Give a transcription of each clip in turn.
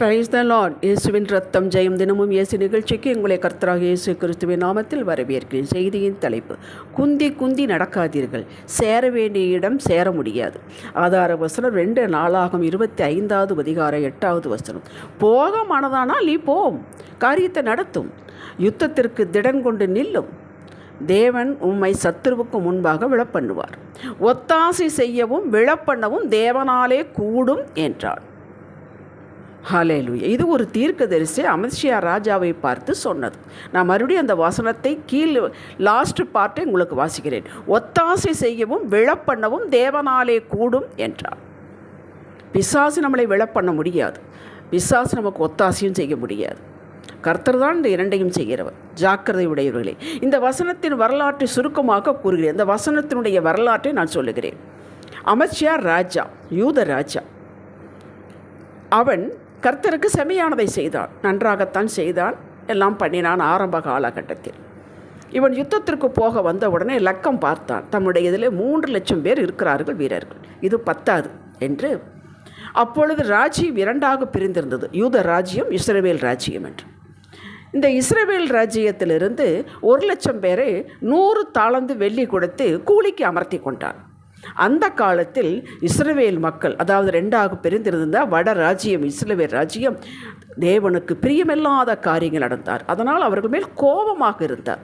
Praise the Lord. இயேசுவின் ரத்தம் ஜெயம். தினமும் இயேசு நிகழ்ச்சிக்கு உங்களை கர்த்தராக இயேசு கிறிஸ்துவின் நாமத்தில் வரவேற்கிறேன். செய்தியின் தலைப்பு: குந்தி குந்தி நடக்காதீர்கள், சேர வேண்டிய இடம் சேர முடியாது. ஆதார வசனம் 2 நாளாகும் 25வது அதிகாரம் 8வது வசனம். போக மனதானால் நீ போம், காரியத்தை நடத்தும், யுத்தத்திற்கு திடன் கொண்டு நில்லும். தேவன் உம்மை சத்துருவுக்கு முன்பாக விழப்பண்ணுவார். ஒத்தாசை செய்யவும் விழப்பண்ணவும் தேவனாலே கூடும் என்றார். ஹல்லேலூயா. இது ஒரு தீர்க்கதரிசி அமத்சியா ராஜாவை பார்த்து சொன்னது. நான் மறுபடியும் அந்த வசனத்தை லாஸ்ட் பார்ட்டை உங்களுக்கு வாசிக்கிறேன். ஒத்தாசை செய்யவும் விழப்பண்ணவும் தேவனாலே கூடும் என்றார். பிசாசு நம்மளை விழப்பண்ண முடியாது, பிசாசு நமக்கு ஒத்தாசையும் செய்ய முடியாது. கர்த்தர் தான் இந்த இரண்டையும் செய்கிறவர். ஜாக்கிரதை உடையவர்களே. இந்த வசனத்தின் வரலாற்றை சுருக்கமாக கூறுகிறேன். இந்த வசனத்தினுடைய வரலாற்றை நான் சொல்லுகிறேன். அமத்சியா ராஜா, யூத ராஜா, அவன் கர்த்தருக்கு செமையானதை செய்தான், நன்றாகத்தான் செய்தான், எல்லாம் பண்ணினான். ஆரம்ப காலகட்டத்தில் இவன் யுத்தத்திற்கு போக வந்த உடனே லக்கம் பார்த்தான். தம்முடைய இதில் 3 லட்சம் பேர் இருக்கிறார்கள், வீரர்கள், இது பத்தாது என்று. அப்பொழுது ராஜ்யம் 2ஆக பிரிந்திருந்தது, யூத ராஜ்யம், இஸ்ரவேல் ராஜ்யம் என்று. இந்த இஸ்ரவேல் ராஜ்யத்திலிருந்து 1 லட்சம் பேரை 100 தாலந்து வெள்ளி கொடுத்து கூலிக்கு அமர்த்தி கொண்டான். அந்த காலத்தில் இஸ்ரவேல் மக்கள், அதாவது 2ஆக பிரிந்திருந்த வட ராஜ்யம் இஸ்ரவேல் ராஜ்யம், தேவனுக்கு பிரியமில்லாத காரியங்கள் நடந்தார். அதனால் அவர்கள் மேல் கோபமாக இருந்தார்.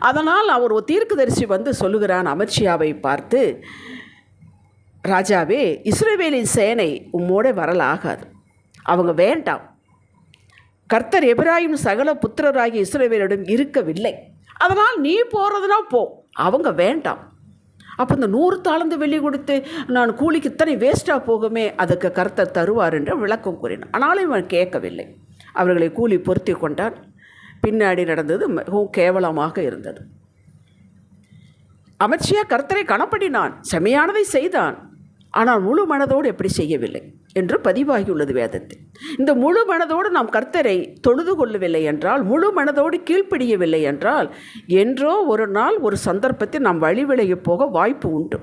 அதனால் அவர் ஒரு தீர்க்கதரிசி வந்து சொல்லுகிறான் அமத்சியாவை பார்த்து, ராஜாவே, இஸ்ரவேலின் சேனை உம்மோட வரலாகாது, அவங்க வேண்டாம். கர்த்தர் எபிராயிம் சகல புத்திரராகிய இஸ்ரவேலிடம் இருக்கவில்லை, அதனால் நீ போகிறதுனா போ, அவங்க வேண்டாம். அப்போ இந்த 100 தாலந்து வெள்ளி கொடுத்து நான் கூலிக்கு இத்தனை வேஸ்ட்டாக போகுமே, அதுக்கு கர்த்தர் தருவார் என்று விளக்கம் கூறினான். ஆனாலும் இவன் கேட்கவில்லை. அவர்களை கூலி பொருத்தி கொண்டான். பின்னாடி நடந்தது மிகவும் கேவலமாக இருந்தது. அமத்சியா கர்த்தரை கணப்படினான், செமையானதை செய்தான், ஆனால் முழு மனதோடு எப்படி செய்யவில்லை என்று பதிவாகியுள்ளது வேதத்தில். இந்த முழு மனதோடு நாம் கர்த்தரை தொழுது கொள்ளவில்லை என்றால், முழு மனதோடு கீழ்ப்பிடியவில்லை என்றால், என்றோ ஒரு நாள் ஒரு சந்தர்ப்பத்தில் நாம் வழிவிலகி போக வாய்ப்பு உண்டு.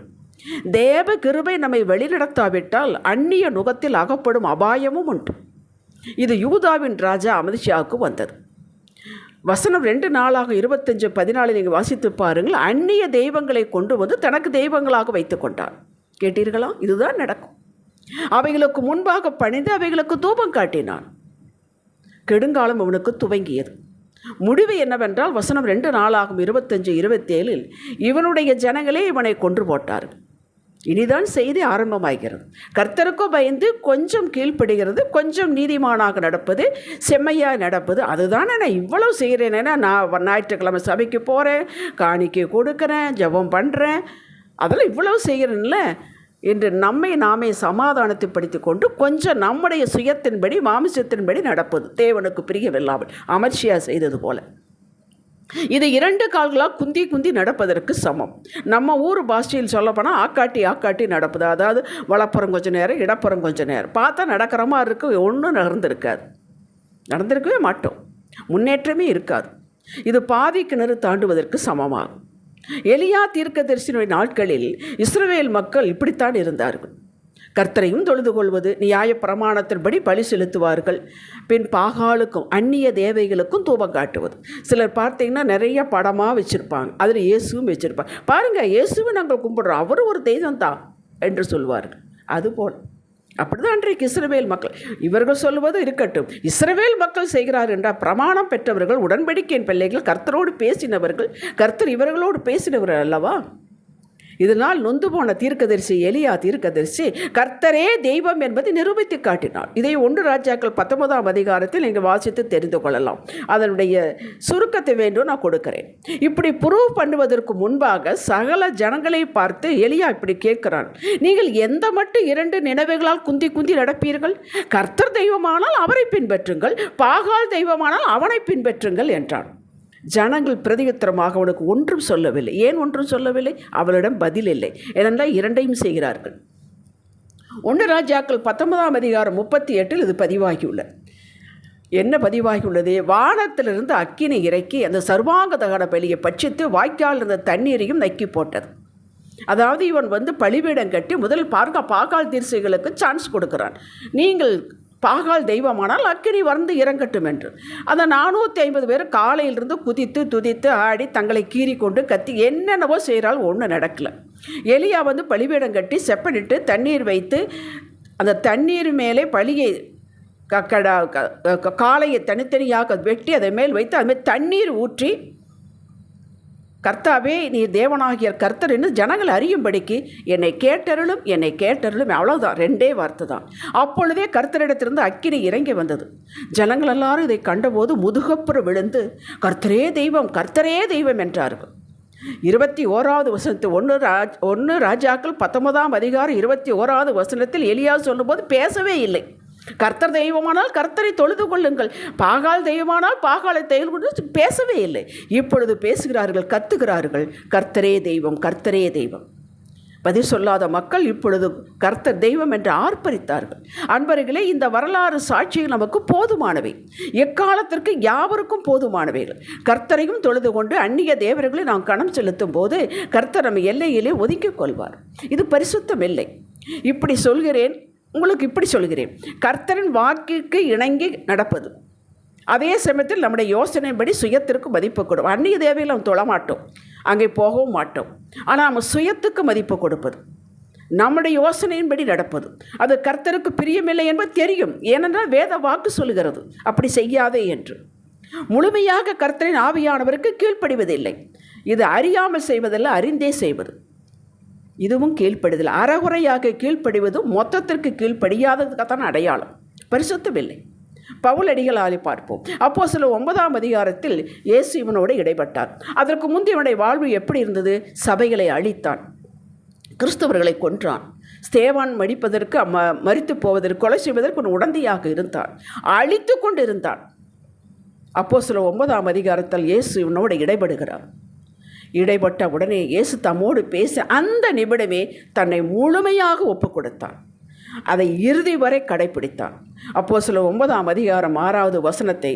தேவ கிருபை நம்மை வழிநடத்தாவிட்டால் அந்நிய நுகத்தில் அகப்படும் அபாயமும் உண்டு. இது யூதாவின் ராஜா அமத்சியாவுக்கு வந்தது. வசனம் 2 நாளாக 25-14 நீங்கள் வாசித்து பாருங்கள். அந்நிய தெய்வங்களை கொண்டு வந்து தனக்கு தெய்வங்களாக வைத்து கொண்டான். கேட்டீர்களா? இதுதான் நடக்கும். அவைகளுக்கு முன்பாக பணிந்து அவைகளுக்கு தூபம் காட்டினான். கெடுங்காலம் அவனுக்கு துவங்கியது. முடிவு என்னவென்றால், வசனம் 2 நாளாகும் 25-27 இவனுடைய ஜனங்களே இவனை கொன்று போட்டார்கள். இனிதான் செய்தி ஆரம்பமாகிறது. கர்த்தருக்கோ பயந்து கொஞ்சம் கீழ்ப்படுகிறது, கொஞ்சம் நீதிமானாக நடப்பது, செம்மையாக நடப்பது. அதுதான் நான் இவ்வளவு செய்கிறேன்னா, நான் ஞாயிற்றுக்கிழமை சபைக்கு போகிறேன், காணிக்கை கொடுக்குறேன், ஜெபம் பண்ணுறேன், அதெல்லாம் இவ்வளவு செய்கிறேன்ல என்று நம்மை நாமே சமாதானத்தைப்படுத்தி கொண்டு கொஞ்சம் நம்முடைய சுயத்தின்படி மாமிசத்தின்படி நடப்பது தேவனுக்கு பிரியவில்லாமல் அமத்சியா செய்தது போல. இது 2 கால்களாக குந்தி குந்தி நடப்பதற்கு சமம். நம்ம ஊர் பாஷையில் சொல்லப்போனால் ஆக்காட்டி ஆக்காட்டி நடப்பது. அதாவது வலப்புறம் கொஞ்சம் நேரம், இடப்புறம் கொஞ்சம் நேரம், பார்த்தா நடக்கிற மாதிரி இருக்கு, ஒன்றும் நடந்திருக்கவே மாட்டோம், முன்னேற்றமே இருக்காது. இது பாதி கிணறு தாண்டுவதற்கு சமமாகும். எலியா தீர்க்கதரிசியினுடைய நாட்களில் இஸ்ரவேல் மக்கள் இப்படித்தான் இருந்தார்கள். கர்த்தரையும் தொழுது கொள்வது, நியாய பிரமாணத்தின்படி பலி செலுத்துவார்கள், பின் பாகாலுக்கும் அந்நிய தேவைகளுக்கும் தூபம் காட்டுவது. சிலர் பார்த்தீங்கன்னா நிறைய படமாக வச்சுருப்பாங்க, அதில் இயேசுவும் வச்சுருப்பாங்க. பாருங்கள், இயேசுவை நாங்கள் கும்பிடுறோம், அவரும் ஒரு தெய்வம் தான் என்று சொல்வார்கள். அதுபோல் அப்படிதான் அன்றைக்கு இஸ்ரவேல் மக்கள், இவர்கள் சொல்வது இருக்கட்டும், இஸ்ரவேல் மக்கள் செய்கிறார் என்றால் பிரமாணம் பெற்றவர்கள், உடன்படிக்கையின் பிள்ளைகள், கர்த்தரோடு பேசினவர்கள், கர்த்தர் இவர்களோடு பேசினவர்கள் அல்லவா. இதனால் நொந்து போன தீர்க்கதரிசி எலியா தீர்க்கதரிசி கர்த்தரே தெய்வம் என்பதை நிரூபித்து காட்டினார். இதை 1 ராஜாக்கள் 19ஆம் அதிகாரத்தில் நீங்கள் வாசித்து தெரிந்து கொள்ளலாம். அதனுடைய சுருக்கத்தை வேண்டும் நான் கொடுக்கிறேன். இப்படி ப்ரூவ் பண்ணுவதற்கு முன்பாக சகல ஜனங்களை பார்த்து எலியா இப்படி கேட்கிறான், நீங்கள் எந்த மட்டும் 2 நினைவுகளால் குந்தி குந்தி நடப்பீர்கள்? கர்த்தர் தெய்வமானால் அவரை பின்பற்றுங்கள், பாகால் தெய்வமானால் அவனை பின்பற்றுங்கள் என்றான். ஜனங்கள் பிரதியுத்தரமாக அவனுக்கு ஒன்றும் சொல்லவில்லை. ஏன் ஒன்றும் சொல்லவில்லை? அவளிடம் பதில் இல்லை. ஏனென்றால் 2ஐயும் செய்கிறார்கள். 1 ராஜாக்கள் 19ஆம் அதிகாரம் 38 இது பதிவாகியுள்ளது. என்ன பதிவாகியுள்ளது? வானத்திலிருந்து அக்கினி இறக்கி அந்த சர்வாங்க தகன பலியை பட்சித்து வாய்க்கால் இருந்த தண்ணீரையும் நக்கி போட்டது. அதாவது இவன் பலிபீடம் கட்டி முதல் பாகால் தீர்ச்சைகளுக்கு சான்ஸ் கொடுக்கிறான். நீங்கள் பாகால் தெய்வமானால் அக்கினி வந்து இறங்கட்டும் என்று. அந்த 450 பேர் காலையிலிருந்து குதித்து துதித்து ஆடி தங்களை கீறி கொண்டு கத்தி என்னென்னவோ செய்கிறால் ஒன்றும் நடக்கலை. எலியா வந்து பலிபீடம் கட்டி செப்பனிட்டு தண்ணீர் வைத்து அந்த தண்ணீர் மேலே பலியை காளையை தனித்தனியாக வெட்டி அதை மேல் வைத்து அதுமாதிரி தண்ணீர் ஊற்றி கர்த்தாவே நீ தேவனாகிய கர்த்தர் என்று ஜனங்கள் அறியும்படிக்கு என்னை கேட்டருளும் அவ்வளோதான், 2 வார்த்தை தான். அப்பொழுதே கர்த்தரிடத்திலிருந்து அக்கினி இறங்கி வந்தது. ஜனங்கள் எல்லாரும் இதை கண்டபோது முதுகப்புற விழுந்து கர்த்தரே தெய்வம் என்றார்கள். 21வது வசனத்தில் 1 ராஜாக்கள் 19ஆம் அதிகாரம் 21வது வசனத்தில் எலியா சொல்லும்போது பேசவே இல்லை. கர்த்தர் தெய்வமானால் கர்த்தரை தொழுது கொள்ளுங்கள், பாகால் தெய்வமானால் பாகாலை தொழுது கொண்டு பேசவே இல்லை. இப்பொழுது பேசுகிறார்கள், கத்துகிறார்கள், கர்த்தரே தெய்வம். பதில் சொல்லாத மக்கள் இப்பொழுது கர்த்தர் தெய்வம் என்று ஆர்ப்பரித்தார்கள். அன்பர்களே, இந்த வரலாறு சாட்சிகள் நமக்கு போதுமானவை, எக்காலத்திற்கு யாவருக்கும் போதுமானவைகள். கர்த்தரையும் தொழுது கொண்டு அந்நிய தேவர்களை நாம் கணம் செலுத்தும் போது கர்த்தர் நம்ம எல்லையிலே ஒதுக்கிக் கொள்வார். இது பரிசுத்தம் இல்லை. இப்படி சொல்கிறேன், கர்த்தரின் வாக்கிற்கு இணங்கி நடப்பது, அதே சமயத்தில் நம்முடைய யோசனைப்படி சுயத்திற்கு மதிப்பு கொடுப்போம். அந்நிய தேவையில் நம்ம தொழமாட்டோம், அங்கே போகவும் மாட்டோம். ஆனால் நம்ம சுயத்துக்கு மதிப்பு கொடுப்பது, நம்முடைய யோசனையின்படி நடப்பது, அது கர்த்தருக்கு பிரியமில்லை என்பது தெரியும். ஏனென்றால் வேத வாக்கு சொல்கிறது அப்படி செய்யாதே என்று. முழுமையாக கர்த்தரின் ஆவியானவருக்கு கீழ்ப்படிவதில்லை. இது அறியாமல் செய்வதல்ல, அறிந்தே செய்வது. இதுவும் கீழ்ப்படிதல். அறகுறையாக கீழ்ப்படிவதும் மொத்தத்திற்கு கீழ்ப்படியாததுக்கான அடையாளம். பரிசுத்தமில்லை. பவுலடிகளாலே பார்ப்போம். அப்போஸ்தலர் 9ஆம் அதிகாரத்தில் இயேசு இவனோடு இடைப்பட்டார். அதற்கு முந்தைய இவனுடைய வாழ்வு எப்படி இருந்தது? சபைகளை அழித்தான், கிறிஸ்தவர்களை கொன்றான், ஸ்தேவான் மரித்து போவதற்கு கொலை செய்வதற்கு உடந்தையாக இருந்தான், அழித்து கொண்டு இருந்தான். அப்போஸ்தலர் 9ஆம் அதிகாரத்தில் இயேசு இவனோடு இடைப்படுகிறார். இடைப்பட்ட உடனே இயேசு தம்மோடு பேச அந்த நிமிடமே தன்னை முழுமையாக ஒப்பு கொடுத்தான். அதை இறுதி வரை கடைப்பிடித்தான். அப்போஸ்தலர் 9ஆம் அதிகாரம் 6வது வசனத்தை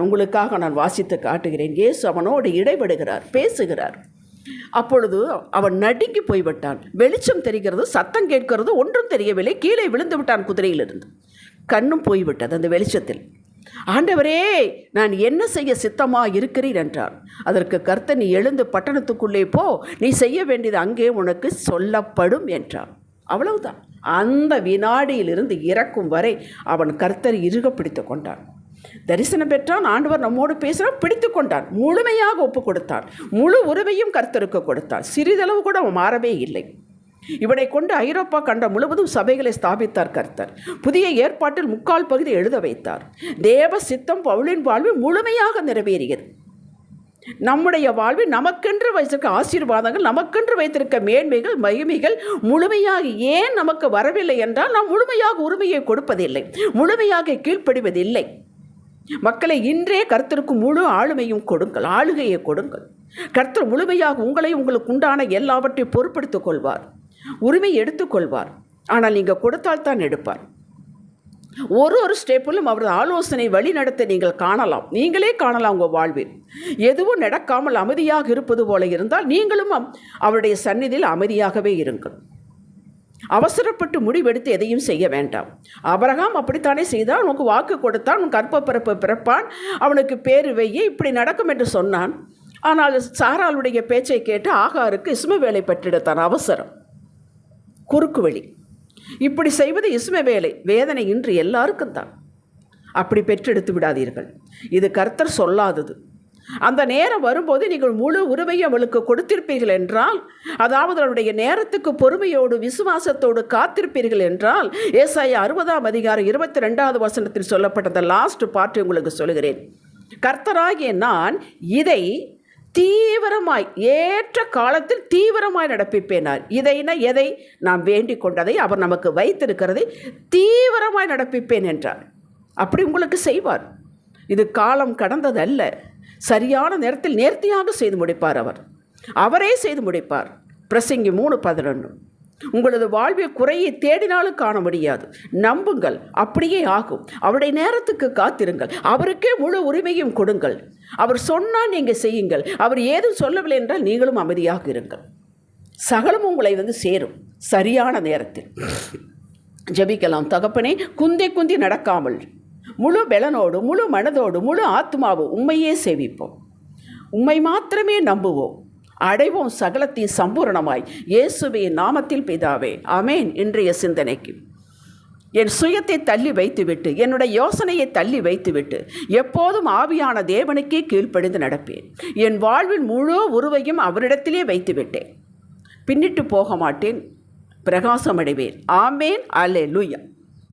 உங்களுக்காக வாசித்து காட்டுகிறேன். இயேசு அவனோடு இடைப்படுகிறார், பேசுகிறார். அப்பொழுது அவன் நடுங்கி போய்விட்டான். வெளிச்சம் தெரிகிறது, சத்தம் கேட்கிறது, ஒன்றும் தெரியவில்லை. கீழே விழுந்து விட்டான் குதிரையிலிருந்து. கண்ணும் போய்விட்டது அந்த வெளிச்சத்தில். ஆண்டவரே, நான் என்ன செய்ய சித்தமாக இருக்கிறீர் என்றார். அதற்கு கர்த்தர், நீ எழுந்து பட்டணத்துக்குள்ளே போ, நீ செய்ய வேண்டியது அங்கே உனக்கு சொல்லப்படும் என்றார். அவ்வளவுதான். அந்த வினாடியிலிருந்து இறக்கும் வரை அவன் கர்த்தர் இறுக பிடித்து கொண்டான். தரிசனம் பெற்றான், ஆண்டவர் நம்மோடு பேசுகிறான், பிடித்து கொண்டான், முழுமையாக ஒப்பு கொடுத்தான், முழு உரிமையும் கர்த்தருக்கு கொடுத்தான். சிறிதளவு கூட அவன் மாறவே இல்லை. இவனை கொண்டு ஐரோப்பா கண்டம் முழுவதும் சபைகளை ஸ்தாபித்தார் கர்த்தர். புதிய ஏற்பாட்டில் 3/4 பகுதி எழுத வைத்தார். தேவ சித்தம் பவுலின் வாழ்வில் முழுமையாக நிறைவேறியது. நம்முடைய வாழ்வில் நமக்கென்று வைத்திருக்க ஆசீர்வாதங்கள், நமக்கென்று வைத்திருக்க மேன்மைகள், மகிமைகள் முழுமையாக ஏன் நமக்கு வரவில்லை என்றால் நாம் முழுமையாக உரிமையை கொடுப்பதில்லை, முழுமையாக கீழ்ப்படிவதில்லை. மக்களை இன்றே கர்த்தருக்கு முழு ஆளுமையும் கொடுங்கள், ஆளுகையை கொடுங்கள். கர்த்தர் முழுமையாக உங்களுக்கு உண்டான எல்லாவற்றையும் பொறுப்படுத்திக் கொள்வார், உரிமை எடுத்துக்கொள்வார். ஆனால் நீங்கள் கொடுத்தால் தான் எடுப்பார். ஒரு ஸ்டெப்பிலும் அவரது ஆலோசனை வழி நடத்த நீங்கள் காணலாம், நீங்களே காணலாம். உங்கள் வாழ்வில் எதுவும் நடக்காமல் அமைதியாக இருப்பது போல இருந்தால் நீங்களும் அவருடைய சந்நிதியில் அமைதியாகவே இருங்கள். அவசரப்பட்டு முடிவெடுத்து எதையும் செய்ய வேண்டாம். ஆபிரகாம் அப்படித்தானே செய்தான். உனக்கு வாக்கு கொடுத்தான், உன் கற்பப்பிறப்பு பிறப்பான், அவனுக்கு பேரு வைய, இப்படி நடக்கும் என்று சொன்னான். ஆனால் சாராளுடைய பேச்சை கேட்டு ஆகாருக்கு இஸ்மவேலை பெற்றெடுத்தான். அவசரம், குறுக்கு வழி. இப்படி செய்வது இஸ்மவேலை வேதனை இன்று எல்லாருக்கும் தான். அப்படி பெற்றெடுத்து விடாதீர்கள். இது கர்த்தர் சொல்லாதது. அந்த நேரம் வரும்போது நீங்கள் முழு உரிமையை அவளுக்கு கொடுத்திருப்பீர்கள் என்றால், அதாவது அவருடைய நேரத்துக்கு பொறுமையோடு விசுவாசத்தோடு காத்திருப்பீர்கள் என்றால், ஏசாயா 60ஆம் அதிகாரம் 22வது வசனத்தில் சொல்லப்பட்ட அந்த லாஸ்ட் பார்ட் உங்களுக்கு சொல்கிறேன். கர்த்தராகிய நான் இதை தீவிரமாய் ஏற்ற காலத்தில் தீவிரமாய் நடப்பிப்பேனார். எதை நாம் வேண்டிக் கொண்டதை, அவர் நமக்கு வைத்திருக்கிறதை தீவிரமாய் நடப்பிப்பேன் என்றார். அப்படி உங்களுக்கு செய்வார். இது காலம் கடந்தது அல்ல. சரியான நேரத்தில் நேர்த்தியாக செய்து முடிப்பார். அவரே செய்து முடிப்பார். பிரசங்கி 3:11. உங்களது வாழ்வில் குறையை தேடினாலும் காண முடியாது. நம்புங்கள், அப்படியே ஆகும். அவருடைய நேரத்துக்கு காத்திருங்கள். அவருக்கே முழு உரிமையும் கொடுங்கள். அவர் சொன்னால் நீங்கள் செய்யுங்கள். அவர் ஏதும் சொல்லவில்லை என்றால் நீங்களும் அமைதியாக இருங்கள். சகலம் உங்களை சேரும் சரியான நேரத்தில். ஜெபிக்கலாம். தகப்பனே, குந்தி குந்தி நடக்காமல் முழு பலனோடு, முழு மனதோடு, முழு ஆத்மாவும் உம்மையே சேவிப்போம். உம்மை மாத்திரமே நம்புவோம். அடைவோம் சகலத்தின் சம்பூரணமாய். இயேசுவின் நாமத்தில் பிதாவே, ஆமேன். இன்றைய சிந்தனைக்கு என் சுயத்தை தள்ளி வைத்துவிட்டு, என்னுடைய யோசனையை தள்ளி வைத்துவிட்டு, எப்போதும் ஆவியான தேவனுக்கே கீழ்ப்படிந்து நடப்பேன். என் வாழ்வில் முழு உருவையும் அவரிடத்திலே வைத்துவிட்டேன். பின்னிட்டு போக மாட்டேன், பிரகாசமடைவேன். ஆமேன். அல்லேலூயா.